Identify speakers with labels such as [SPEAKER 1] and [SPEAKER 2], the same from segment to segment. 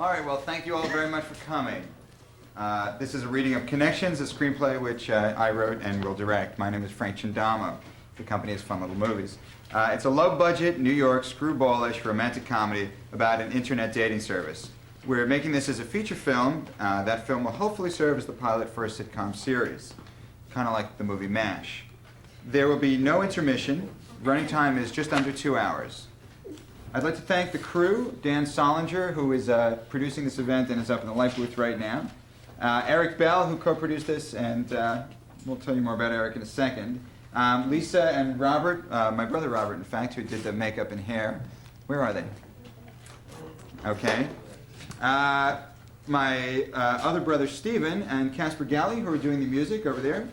[SPEAKER 1] All right, well, thank you all very much for coming. This is a reading of Connections, a screenplay which I wrote and will direct. My name is Frank Chindamo. The company is Fun Little Movies. It's a low-budget, New York, screwballish romantic comedy about an internet dating service. We're making this as a feature film. That film will hopefully serve as the pilot for a sitcom series, kind of like the movie MASH. There will be no intermission. Running time is just under 2 hours. I'd like to thank the crew, Dan Solinger, who is producing this event and is up in the light booth right now. Eric Bell, who co-produced this, and we'll tell you more about Eric in a second. Lisa and Robert, my brother Robert, in fact, who did the makeup and hair. Where are they? Okay. My other brother Stephen and Casper Galley, who are doing the music over there.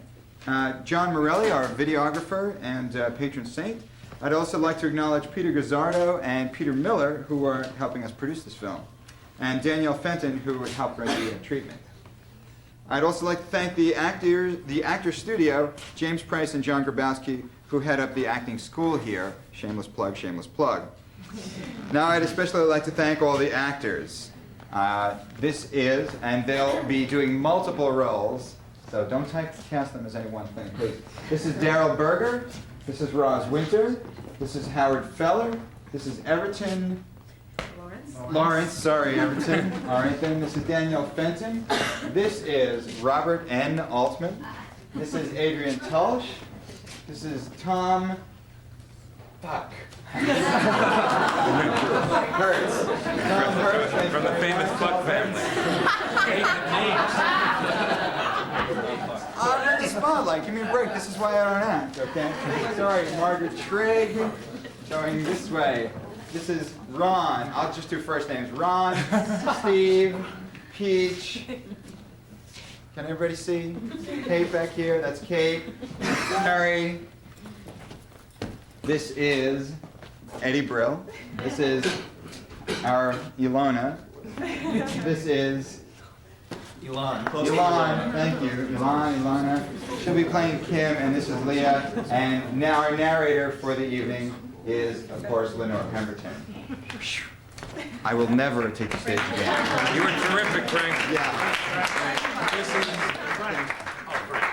[SPEAKER 1] John Morelli, our videographer and patron saint. I'd also like to acknowledge Peter Gazzardo and Peter Miller, who are helping us produce this film, and Danielle Fenton, who helped write the treatment. I'd also like to thank the actor studio, James Price and John Grabowski, who head up the acting school here. Shameless plug, shameless plug. Now I'd especially like to thank all the actors. This is, and they'll be doing multiple roles, so don't typecast them as any one thing, please. This is Daryl Berger. This is Roz Winter. This is Howard Feller. This is Everton. Lawrence, sorry, Everton. All right, then this is Danielle Fenton. This is Robert N. Altman. This is Adrian Tulsh. This is Tom. Fuck. Hurts. Tom Hurts.
[SPEAKER 2] From the famous Buck family.
[SPEAKER 1] I'm in the spotlight. Give me a break. This is why I don't act, okay? Sorry, Margaret Trigg. Going this way. This is Ron. I'll just do first names. Ron, Steve, Peach. Can everybody see? Kate back here. That's Kate. Harry. This is Eddie Brill. This is our Illona. This is Elon, thank you. Ilona. She'll be playing Kim, and this is Leah. And now our narrator for the evening is, of course, Lenore Pemberton. I will never take the stage again.
[SPEAKER 2] You were terrific, Frank.
[SPEAKER 1] Yeah.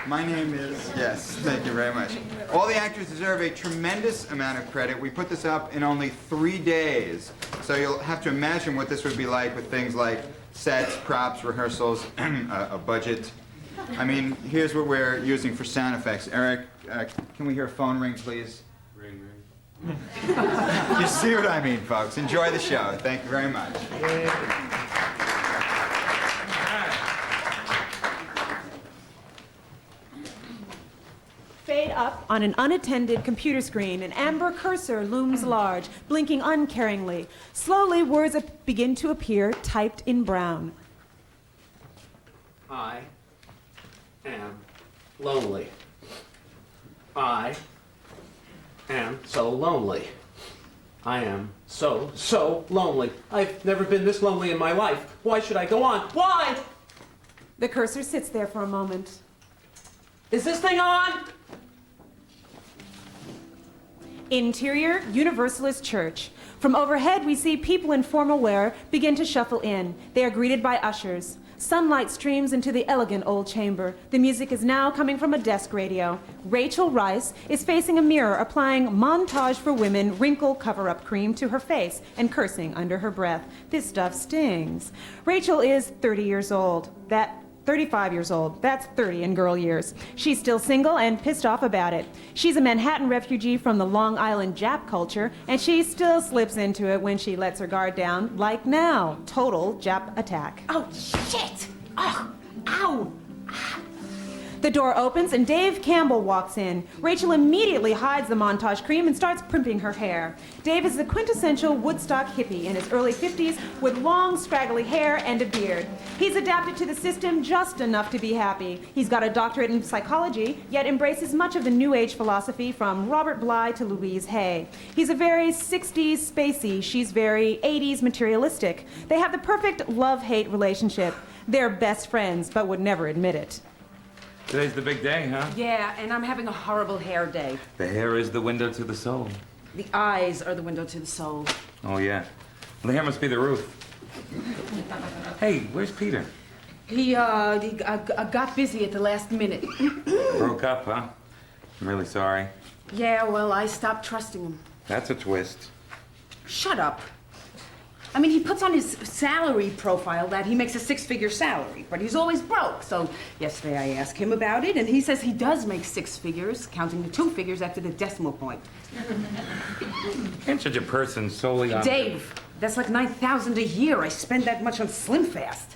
[SPEAKER 1] My name is, yes, thank you very much. All the actors deserve a tremendous amount of credit. We put this up in only 3 days. So you'll have to imagine what this would be like with things like sets, props, rehearsals, a budget. I mean, here's what we're using for sound effects. Eric, can we hear a phone ring, please?
[SPEAKER 2] Ring, ring.
[SPEAKER 1] You see what I mean, folks. Enjoy the show. Thank you very much.
[SPEAKER 3] Fade up on an unattended computer screen, an amber cursor looms large, blinking uncaringly. Slowly, words begin to appear, typed in brown.
[SPEAKER 4] I am lonely. I am so lonely. I am so lonely. I've never been this lonely in my life. Why should I go on? Why?
[SPEAKER 3] The cursor sits there for a moment.
[SPEAKER 4] Is this thing on?
[SPEAKER 3] Interior Universalist Church. From overhead, we see people in formal wear begin to shuffle in. They are greeted by ushers. Sunlight streams into the elegant old chamber. The music is now coming from a desk radio. Rachel Rice is facing a mirror, applying Montage for Women wrinkle cover-up cream to her face and cursing under her breath. This stuff stings. Rachel is 30 years old. 35 years old. That's 30 in girl years. She's still single and pissed off about it. She's a Manhattan refugee from the Long Island Jap culture, and she still slips into it when she lets her guard down, like now. Total Jap attack.
[SPEAKER 5] Oh, shit! Oh, ow!
[SPEAKER 3] The door opens and Dave Campbell walks in. Rachel immediately hides the Montage cream and starts primping her hair. Dave is the quintessential Woodstock hippie in his early 50s with long, scraggly hair and a beard. He's adapted to the system just enough to be happy. He's got a doctorate in psychology, yet embraces much of the New Age philosophy from Robert Bly to Louise Hay. He's a very 60s spacey, she's very 80s materialistic. They have the perfect love-hate relationship. They're best friends, but would never admit it.
[SPEAKER 2] Today's the big day, huh?
[SPEAKER 5] Yeah, and I'm having a horrible hair day.
[SPEAKER 2] The hair is the window to the soul.
[SPEAKER 5] The eyes are the window to the soul.
[SPEAKER 2] Oh, yeah. Well, the hair must be the roof. Hey, where's Peter?
[SPEAKER 5] He got busy at the last minute.
[SPEAKER 2] Broke up, huh? I'm really sorry.
[SPEAKER 5] Yeah, well, I stopped trusting him.
[SPEAKER 2] That's a twist.
[SPEAKER 5] Shut up. I mean, he puts on his salary profile that he makes a six-figure salary, but he's always broke. So yesterday I asked him about it, and he says he does make six figures, counting the two figures after the decimal point.
[SPEAKER 2] Can't judge a person solely on...
[SPEAKER 5] Dave, that's like $9,000 a year. I spend that much on Slim Fast.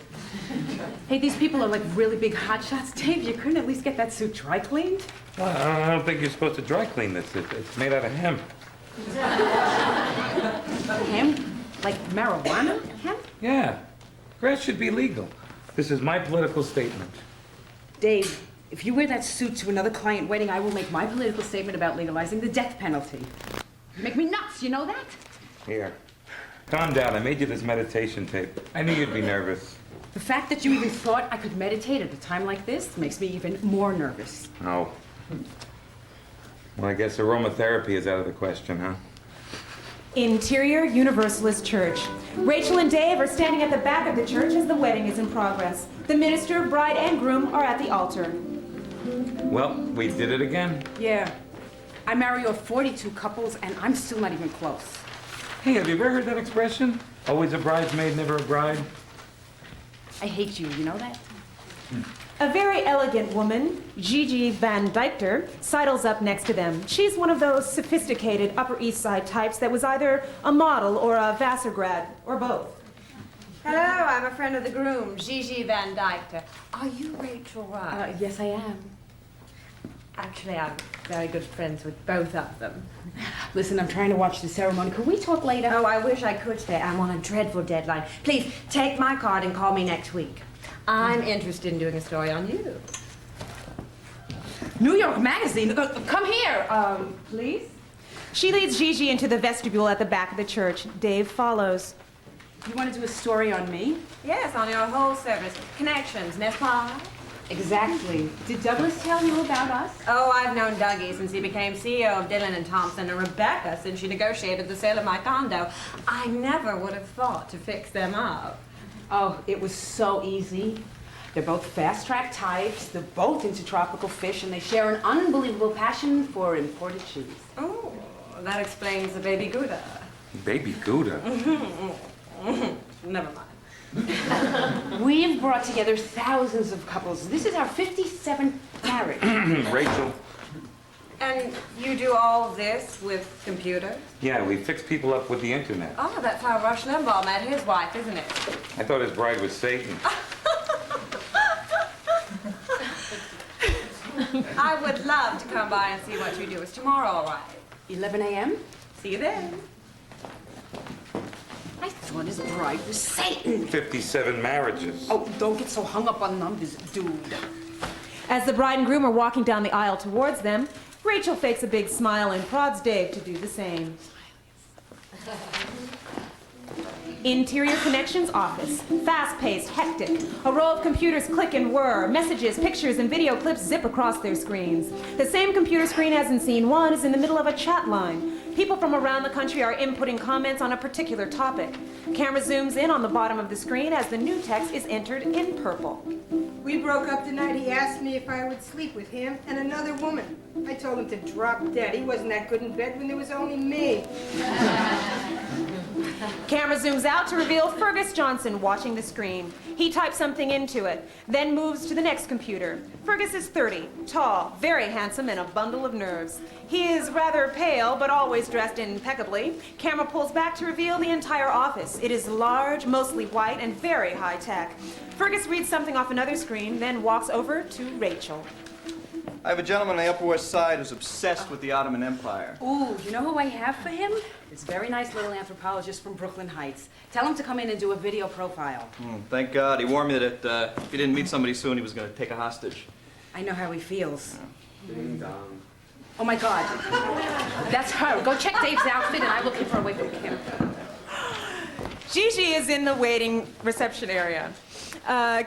[SPEAKER 5] Hey, these people are like really big hotshots. Dave, you couldn't at least get that suit dry cleaned?
[SPEAKER 2] Well, I don't think you're supposed to dry clean this. It's made out of hemp.
[SPEAKER 5] Hemp? Like marijuana? Hemp?
[SPEAKER 2] Yeah. Grass should be legal. This is my political statement.
[SPEAKER 5] Dave, if you wear that suit to another client wedding, I will make my political statement about legalizing the death penalty. You make me nuts, you know that?
[SPEAKER 2] Here. Calm down. I made you this meditation tape. I knew you'd be nervous.
[SPEAKER 5] The fact that you even thought I could meditate at a time like this makes me even more nervous.
[SPEAKER 2] Oh. Well, I guess aromatherapy is out of the question, huh?
[SPEAKER 3] Interior Universalist Church. Rachel and Dave are standing at the back of the church as the wedding is in progress. The minister, bride, and groom are at the altar.
[SPEAKER 2] Well, we did it again.
[SPEAKER 5] Yeah. I marry off 42 couples, and I'm still not even close.
[SPEAKER 2] Hey, have you ever heard that expression? Always a bridesmaid, never a bride?
[SPEAKER 5] I hate you know that?
[SPEAKER 3] A very elegant woman, Gigi Van Dyker, sidles up next to them. She's one of those sophisticated Upper East Side types that was either a model or a Vassar grad, or both.
[SPEAKER 6] Hello, I'm a friend of the groom, Gigi Van Dyke. Are you Rachel Rice?
[SPEAKER 5] Yes, I am.
[SPEAKER 6] Actually, I'm very good friends with both of them.
[SPEAKER 5] Listen, I'm trying to watch the ceremony. Can we talk later?
[SPEAKER 6] Oh, I wish I could stay. I'm on a dreadful deadline. Please, take my card and call me next week. I'm interested in doing a story on you.
[SPEAKER 5] New York Magazine, come here, please.
[SPEAKER 3] She leads Gigi into the vestibule at the back of the church. Dave follows.
[SPEAKER 5] You want to do a story on me?
[SPEAKER 6] Yes, on your whole service. Connections, n'est-ce pas?
[SPEAKER 5] Exactly. Did Douglas tell you about us?
[SPEAKER 6] Oh, I've known Dougie since he became CEO of Dillon and Thompson, and Rebecca since she negotiated the sale of my condo. I never would have thought to fix them up.
[SPEAKER 5] Oh, it was so easy. They're both fast-track types, they're both into tropical fish, and they share an unbelievable passion for imported cheese.
[SPEAKER 6] Oh, that explains the baby Gouda.
[SPEAKER 2] Baby Gouda.
[SPEAKER 6] Never mind.
[SPEAKER 5] We've brought together thousands of couples. This is our 57th marriage.
[SPEAKER 2] Rachel.
[SPEAKER 6] And you do all this with computers?
[SPEAKER 2] Yeah, we fix people up with the internet.
[SPEAKER 6] Oh, that's how Rush Limbaugh met his wife, isn't it?
[SPEAKER 2] I thought his bride was Satan.
[SPEAKER 6] I would love to come by and see what you do. Is tomorrow all right?
[SPEAKER 5] 11 a.m.?
[SPEAKER 6] See you then.
[SPEAKER 5] I thought his bride was Satan.
[SPEAKER 2] 57 marriages.
[SPEAKER 5] Oh, don't get so hung up on numbers, dude.
[SPEAKER 3] As the bride and groom are walking down the aisle towards them, Rachel fakes a big smile and prods Dave to do the same. Interior Connections office. Fast-paced, hectic. A row of computers click and whir. Messages, pictures, and video clips zip across their screens. The same computer screen as in scene one is in the middle of a chat line. People from around the country are inputting comments on a particular topic. Camera zooms in on the bottom of the screen as the new text is entered in purple.
[SPEAKER 7] We broke up tonight. He asked me if I would sleep with him and another woman. I told him to drop dead. He wasn't that good in bed when there was only me.
[SPEAKER 3] Camera zooms out to reveal Fergus Johnson watching the screen. He types something into it, then moves to the next computer. Fergus is 30, tall, very handsome, and a bundle of nerves. He is rather pale, but always dressed impeccably. Camera pulls back to reveal the entire office. It is large, mostly white, and very high-tech. Fergus reads something off another screen, then walks over to Rachel.
[SPEAKER 8] I have a gentleman on the Upper West Side who's obsessed with the Ottoman Empire.
[SPEAKER 5] Ooh, you know who I have for him? This very nice little anthropologist from Brooklyn Heights. Tell him to come in and do a video profile.
[SPEAKER 8] Thank God. He warned me that if he didn't meet somebody soon, he was going to take a hostage.
[SPEAKER 5] I know how he feels.
[SPEAKER 2] Ding dong.
[SPEAKER 5] Oh my God. That's her. Go check Dave's outfit and I will keep her away from Kim.
[SPEAKER 3] Gigi is in the waiting reception area.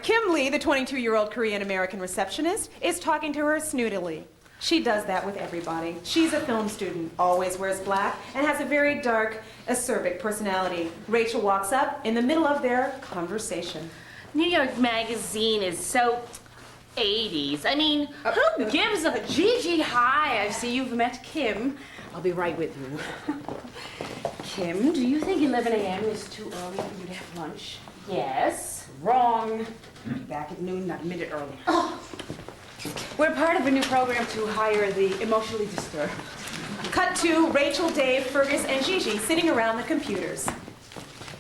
[SPEAKER 3] Kim Lee, the 22-year-old Korean-American receptionist, is talking to her snootily. She does that with everybody. She's a film student, always wears black, and has a very dark, acerbic personality. Rachel walks up in the middle of their conversation.
[SPEAKER 9] New York Magazine is so 80s. I mean, who gives a...
[SPEAKER 5] Gigi, hi. I see you've met Kim. I'll be right with you. Kim, do you think 11 a.m. is too early for you to have lunch?
[SPEAKER 9] Yes.
[SPEAKER 5] Wrong. I'll be back at noon, not a minute early. We're part of a new program to hire the emotionally disturbed.
[SPEAKER 3] Cut to Rachel, Dave, Fergus, and Gigi sitting around the computers.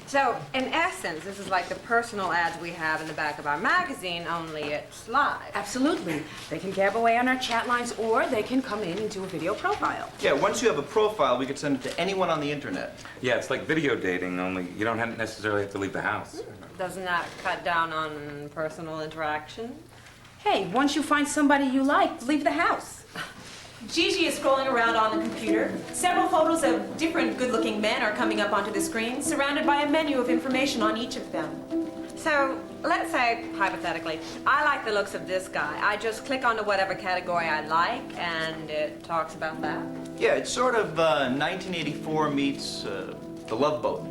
[SPEAKER 6] So, in essence, this is like the personal ads we have in the back of our magazine, only it's live.
[SPEAKER 5] Absolutely. They can gab away on our chat lines, or they can come in and do a video profile.
[SPEAKER 8] Yeah, once you have a profile, we could send it to anyone on the internet.
[SPEAKER 2] Yeah, it's like video dating, only you don't necessarily have to leave the house.
[SPEAKER 6] Doesn't that cut down on personal interaction?
[SPEAKER 5] Hey, once you find somebody you like, leave the house.
[SPEAKER 3] Gigi is scrolling around on the computer. Several photos of different good-looking men are coming up onto the screen, surrounded by a menu of information on each of them.
[SPEAKER 6] So, let's say, hypothetically, I like the looks of this guy. I just click onto whatever category I like, and it talks about that.
[SPEAKER 8] Yeah, it's sort of 1984 meets The Love Boat.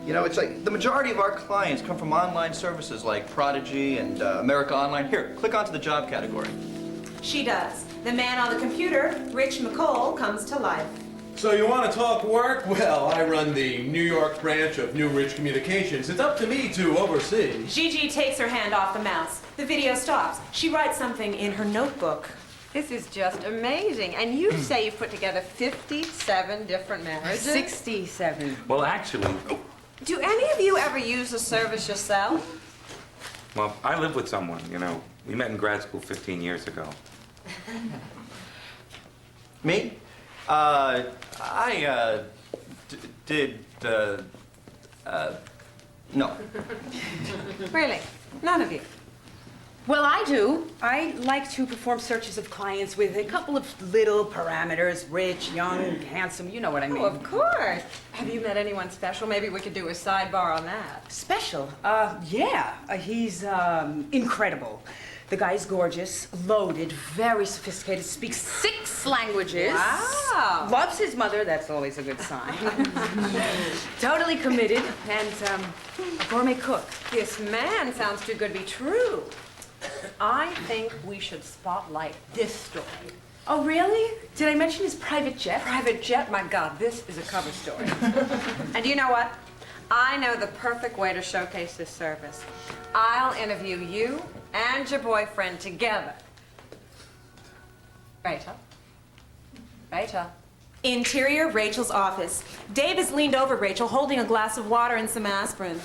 [SPEAKER 8] You know, it's like the majority of our clients come from online services like Prodigy and America Online. Here, click onto the job category.
[SPEAKER 3] She does. The man on the computer, Rich McCall, comes to life.
[SPEAKER 10] So you want to talk work? Well, I run the New York branch of New Ridge Communications. It's up to me to oversee.
[SPEAKER 3] Gigi takes her hand off the mouse. The video stops. She writes something in her notebook.
[SPEAKER 6] This is just amazing. And you say you've put together 57 different marriages?
[SPEAKER 5] 67.
[SPEAKER 2] Well, actually,
[SPEAKER 6] Do any of you ever use the service yourself?
[SPEAKER 2] well, I live with someone, you know. We met in grad school 15 years ago.
[SPEAKER 8] Me? No.
[SPEAKER 6] Really? None of you?
[SPEAKER 5] Well, I do. I like to perform searches of clients with a couple of little parameters. Rich, young, handsome, you know what I mean.
[SPEAKER 6] Oh, of course. Have you met anyone special? Maybe we could do a sidebar on that.
[SPEAKER 5] Special? Yeah. He's, incredible. The guy's gorgeous, loaded, very sophisticated, speaks 6 languages.
[SPEAKER 6] Wow.
[SPEAKER 5] Loves his mother, that's always a good sign. Totally committed, and a gourmet cook.
[SPEAKER 6] This man sounds too good to be true. I think we should spotlight this story.
[SPEAKER 5] Oh, really? Did I mention his private jet?
[SPEAKER 6] Private jet? My God, this is a cover story. And do you know what? I know the perfect way to showcase this service. I'll interview you and your boyfriend together. Rachel? Rachel?
[SPEAKER 3] Interior, Rachel's office. Dave is leaned over Rachel, holding a glass of water and some aspirin.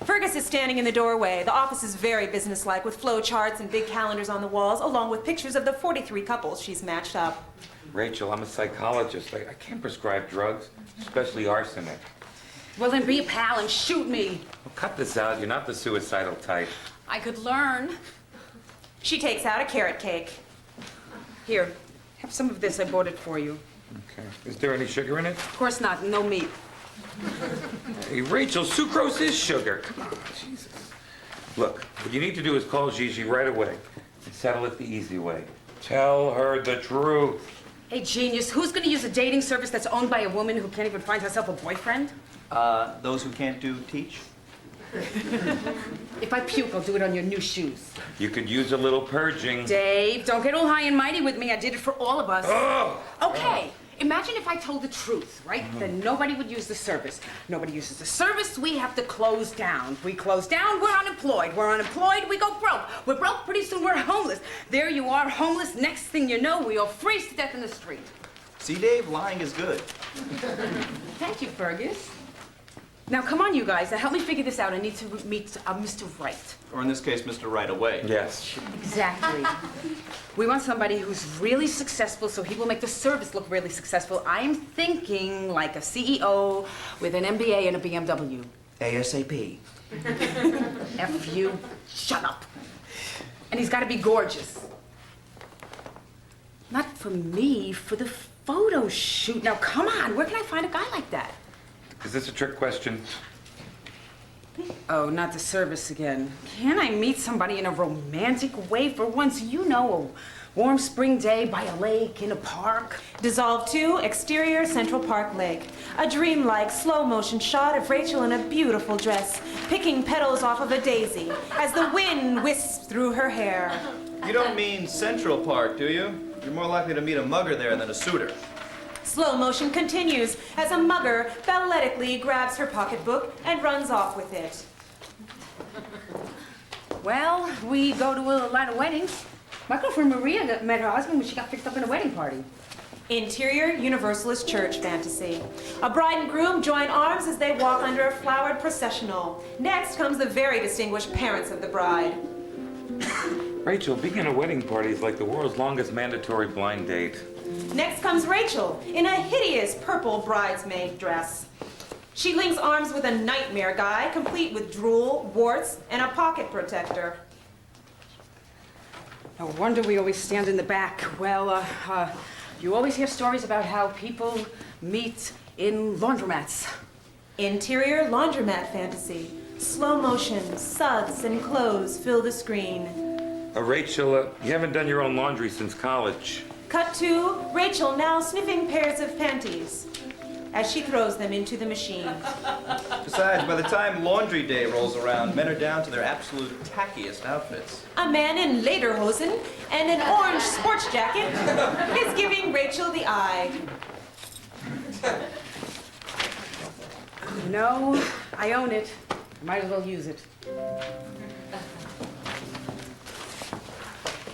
[SPEAKER 3] Fergus is standing in the doorway. The office is very businesslike, with flow charts and big calendars on the walls, along with pictures of the 43 couples she's matched up.
[SPEAKER 2] Rachel, I'm a psychologist. I can't prescribe drugs, especially arsenic.
[SPEAKER 5] Well, then be a pal and shoot me.
[SPEAKER 2] Well, cut this out. You're not the suicidal type.
[SPEAKER 5] I could learn.
[SPEAKER 3] She takes out a carrot cake.
[SPEAKER 5] Here, have some of this. I bought it for you.
[SPEAKER 2] Okay. Is there any sugar in it?
[SPEAKER 5] Of course not. No meat.
[SPEAKER 2] Hey, Rachel, sucrose is sugar. Come on, Jesus. Look, what you need to do is call Gigi right away and settle it the easy way. Tell her the truth.
[SPEAKER 5] Hey, genius, who's going to use a dating service that's owned by a woman who can't even find herself a boyfriend?
[SPEAKER 8] Those who can't do teach.
[SPEAKER 5] If I puke, I'll do it on your new shoes.
[SPEAKER 2] You could use a little purging.
[SPEAKER 5] Dave, don't get all high and mighty with me. I did it for all of us.
[SPEAKER 2] Oh!
[SPEAKER 5] Okay, imagine if I told the truth, right? Then nobody would use the service. Nobody uses the service, we have to close down. We close down, we're unemployed. We're unemployed, we go broke. We're broke, pretty soon we're homeless. There you are, homeless. Next thing you know, we all freeze to death in the street.
[SPEAKER 8] See, Dave, lying is good.
[SPEAKER 5] Thank you, Fergus. Now, come on, you guys. Now, help me figure this out. I need to meet Mr. Right.
[SPEAKER 8] Or in this case, Mr. Right Away.
[SPEAKER 2] Yes.
[SPEAKER 5] Exactly. We want somebody who's really successful, so he will make the service look really successful. I'm thinking like a CEO with an MBA and a BMW.
[SPEAKER 8] ASAP.
[SPEAKER 5] F you. Shut up. And he's got to be gorgeous. Not for me, for the photo shoot. Now, come on. Where can I find a guy like that?
[SPEAKER 2] Is this a trick question?
[SPEAKER 5] Oh, not the service again. Can I meet somebody in a romantic way for once? You know, a Warm spring day by a lake in a park.
[SPEAKER 3] Dissolve 2, exterior Central Park Lake. A dreamlike slow-motion shot of Rachel in a beautiful dress, picking petals off of a daisy as the wind wisps through her hair.
[SPEAKER 8] You don't mean Central Park, do you? You're more likely to meet a mugger there than a suitor.
[SPEAKER 3] Slow motion continues as a mugger balletically grabs her pocketbook and runs off with it.
[SPEAKER 5] Well, we go to a lot of weddings. My girlfriend Maria met her husband when she got picked up in a wedding party.
[SPEAKER 3] Interior Universalist Church fantasy. A bride and groom join arms as they walk under a flowered processional. Next comes the very distinguished parents of the bride.
[SPEAKER 2] Rachel, being in a wedding party is like the world's longest mandatory blind date.
[SPEAKER 3] Next comes Rachel in a hideous purple bridesmaid dress. She links arms with a nightmare guy, complete with drool, warts, and a pocket protector.
[SPEAKER 5] No wonder we always stand in the back. Well, you always hear stories about how people meet in laundromats.
[SPEAKER 3] Interior laundromat fantasy. Slow motion, suds and clothes fill the screen.
[SPEAKER 2] Rachel, you haven't done your own laundry since college.
[SPEAKER 3] Cut to Rachel now sniffing pairs of panties as she throws them into the machine.
[SPEAKER 8] Besides, by the time laundry day rolls around, men are down to their absolute tackiest outfits.
[SPEAKER 3] A man in lederhosen and an orange sports jacket is giving Rachel the eye.
[SPEAKER 5] No, I own it. Might as well use it.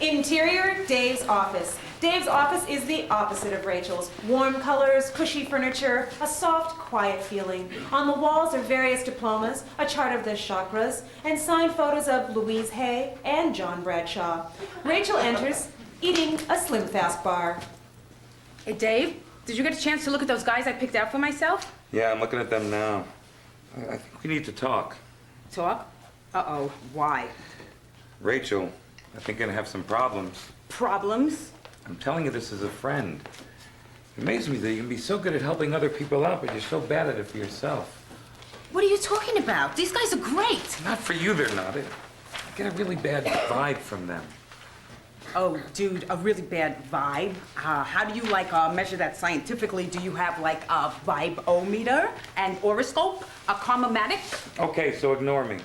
[SPEAKER 3] Interior Dave's office. Dave's office is the opposite of Rachel's. Warm colors, cushy furniture, a soft, quiet feeling. On the walls are various diplomas, a chart of the chakras, and signed photos of Louise Hay and John Bradshaw. Rachel enters, eating a Slim Fast bar.
[SPEAKER 5] Hey, Dave, did you get a chance to look at those guys I picked out for myself?
[SPEAKER 2] Yeah, I'm looking at them now. I think we need to talk.
[SPEAKER 5] Talk? Uh-oh, why?
[SPEAKER 2] Rachel, I think I'm gonna have some problems.
[SPEAKER 5] Problems?
[SPEAKER 2] I'm telling you this as a friend. It amazes me that you can be so good at helping other people out, but you're so bad at it for yourself.
[SPEAKER 5] What are you talking about? These guys are great.
[SPEAKER 2] Not for you, they're not. I get a really bad vibe from them.
[SPEAKER 5] Oh, dude, a really bad vibe? How do you, measure that scientifically? Do you have, a vibe-o-meter, an horoscope, a karmomatic?
[SPEAKER 2] Okay, so ignore me.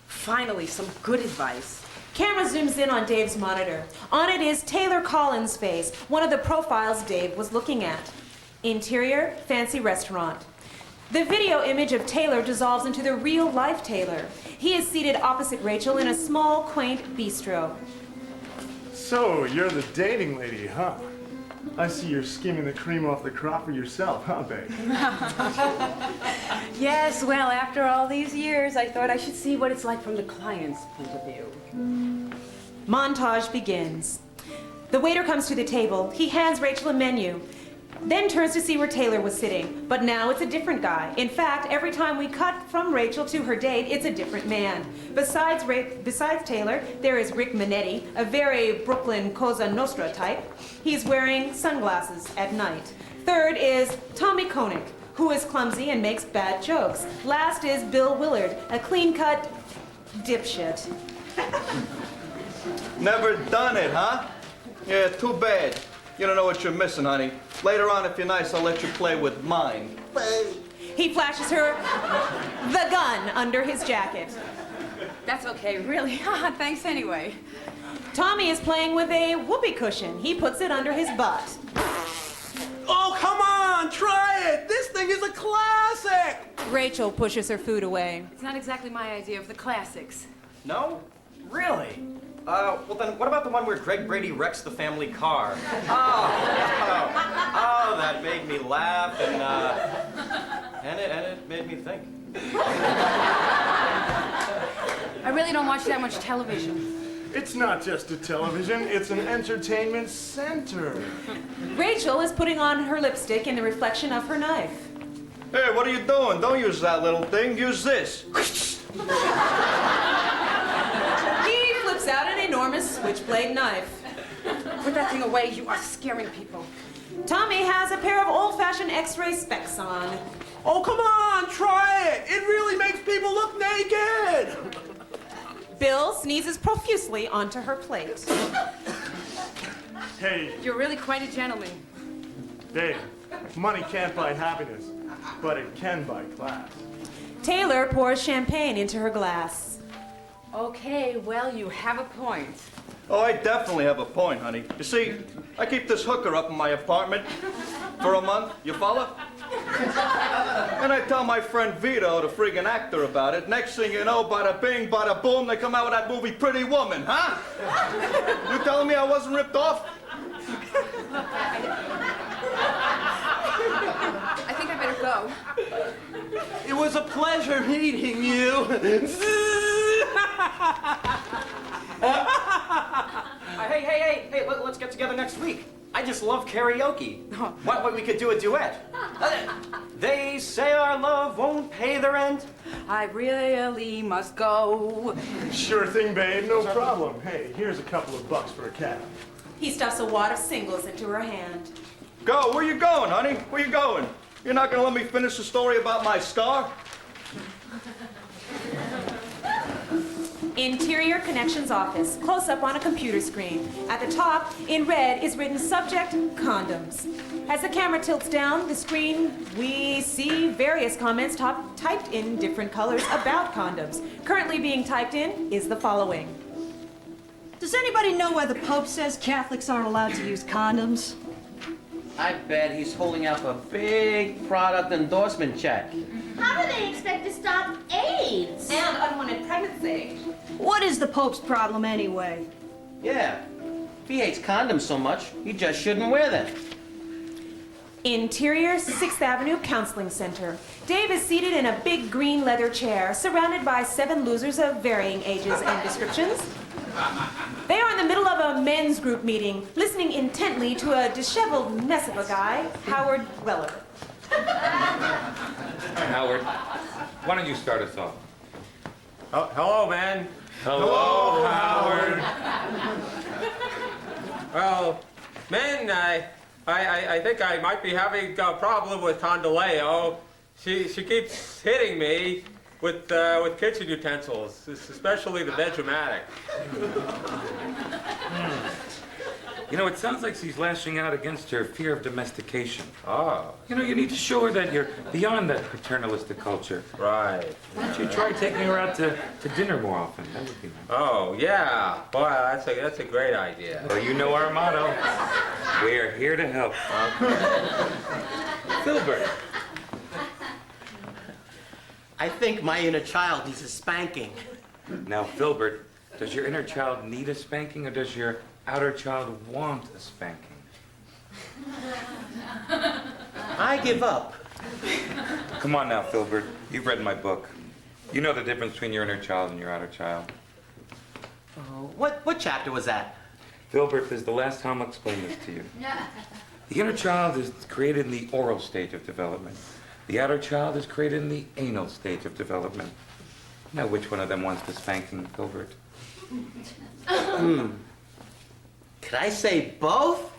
[SPEAKER 5] Finally, some good advice.
[SPEAKER 3] Camera zooms in on Dave's monitor. On it is Taylor Collins' face, one of the profiles Dave was looking at. Interior, fancy restaurant. The video image of Taylor dissolves into the real-life Taylor. He is seated opposite Rachel in a small, quaint bistro.
[SPEAKER 11] So, you're the dating lady, huh? I see you're skimming the cream off the crop for yourself, huh, babe?
[SPEAKER 5] Yes, well, after all these years, I thought I should see what it's like from the client's point of view.
[SPEAKER 3] Montage begins. The waiter comes to the table. He hands Rachel a menu, then turns to see where Taylor was sitting. But now it's a different guy. In fact, every time we cut from Rachel to her date, it's a different man. Besides Taylor, there is Rick Minetti, a very Brooklyn Cosa Nostra type. He's wearing sunglasses at night. Third is Tommy Koenig, who is clumsy and makes bad jokes. Last is Bill Willard, a clean-cut dipshit.
[SPEAKER 8] Never done it, huh? Yeah, too bad. You don't know what you're missing, honey. Later on, if you're nice, I'll let you play with mine.
[SPEAKER 3] He flashes her the gun under his jacket.
[SPEAKER 5] That's okay, really. Thanks anyway.
[SPEAKER 3] Tommy is playing with a whoopee cushion. He puts it under his butt.
[SPEAKER 10] Oh, come on, try it. This thing is a classic.
[SPEAKER 3] Rachel pushes her food away.
[SPEAKER 5] It's not exactly my idea of the classics.
[SPEAKER 8] No? Really? Well then, what about the one where Greg Brady wrecks the family car? Oh, that made me laugh, and it made me think.
[SPEAKER 5] I really don't watch that much television.
[SPEAKER 11] It's not just a television, it's an entertainment center.
[SPEAKER 3] Rachel is putting on her lipstick in the reflection of her knife.
[SPEAKER 8] Hey, what are you doing? Don't use that little thing. Use this.
[SPEAKER 3] He flips out an enormous switchblade knife.
[SPEAKER 5] Put that thing away, you are scaring people.
[SPEAKER 3] Tommy has a pair of old-fashioned X-ray specs on.
[SPEAKER 10] Oh, come on, try it. It really makes people look naked.
[SPEAKER 3] Bill sneezes profusely onto her plate.
[SPEAKER 11] Hey,
[SPEAKER 5] You're really quite a gentleman.
[SPEAKER 11] Dave, money can't buy happiness, but it can buy class.
[SPEAKER 3] Taylor pours champagne into her glass.
[SPEAKER 5] Okay, well, you have a point.
[SPEAKER 8] Oh, I definitely have a point, honey. You see, I keep this hooker up in my apartment for a month. You follow? And I tell my friend Vito, the friggin' actor, about it. Next thing you know, bada bing, bada boom, they come out with that movie Pretty Woman, huh? You telling me I wasn't ripped off?
[SPEAKER 5] I think I better go.
[SPEAKER 4] It was a pleasure meeting you. Hey, let's get together next week. I just love karaoke. What we could do a duet. They say our love won't pay the rent.
[SPEAKER 5] I really must go.
[SPEAKER 11] Sure thing, babe, no problem. Hey, here's a couple of bucks for a cab.
[SPEAKER 3] He stuffs a wad of singles into her hand.
[SPEAKER 8] Go, where you going, honey? Where you going? You're not gonna let me finish the story about my star?
[SPEAKER 3] Interior Connections office, close up on a computer screen. At the top, in red, is written subject, condoms. As the camera tilts down the screen, we see various comments typed in different colors about condoms. Currently being typed in is the following.
[SPEAKER 12] Does anybody know why the Pope says Catholics aren't allowed to use condoms?
[SPEAKER 4] I bet he's holding out a big product endorsement check.
[SPEAKER 9] How do they expect to stop AIDS?
[SPEAKER 3] And unwanted pregnancy.
[SPEAKER 12] What is the Pope's problem anyway?
[SPEAKER 4] Yeah, if he hates condoms so much, he just shouldn't wear them.
[SPEAKER 3] Interior 6th Avenue Counseling Center. Dave is seated in a big green leather chair, surrounded by 7 losers of varying ages and descriptions. They are in the middle of a men's group meeting, listening intently to a disheveled mess of a guy, Howard Weller.
[SPEAKER 2] Howard, why don't you start us off?
[SPEAKER 10] Oh, hello, man.
[SPEAKER 2] Hello, Howard.
[SPEAKER 10] Well, man, I think I might be having a problem with Condoleo. She keeps hitting me with kitchen utensils, especially the Veg-O-Matic.
[SPEAKER 2] You know, it sounds like she's lashing out against her fear of domestication.
[SPEAKER 10] Oh.
[SPEAKER 2] You know, you need to show her that you're beyond that paternalistic culture.
[SPEAKER 10] Right.
[SPEAKER 2] Why don't you try taking her out to dinner more often? That would be nice.
[SPEAKER 10] Oh, yeah. Boy, that's a great idea.
[SPEAKER 2] Well, you know our motto. We're here to help. Filbert.
[SPEAKER 4] I think my inner child needs a spanking.
[SPEAKER 2] Now, Filbert, does your inner child need a spanking, or does your outer child want a spanking?
[SPEAKER 4] I give up.
[SPEAKER 2] Come on now, Filbert. You've read my book. You know the difference between your inner child and your outer child.
[SPEAKER 4] Oh, what chapter was that?
[SPEAKER 2] Filbert, this is the last time I'll explain this to you. The inner child is created in the oral stage of development. The outer child is created in the anal stage of development. Now, which one of them wants the spanking, Filbert?
[SPEAKER 4] Could I say both?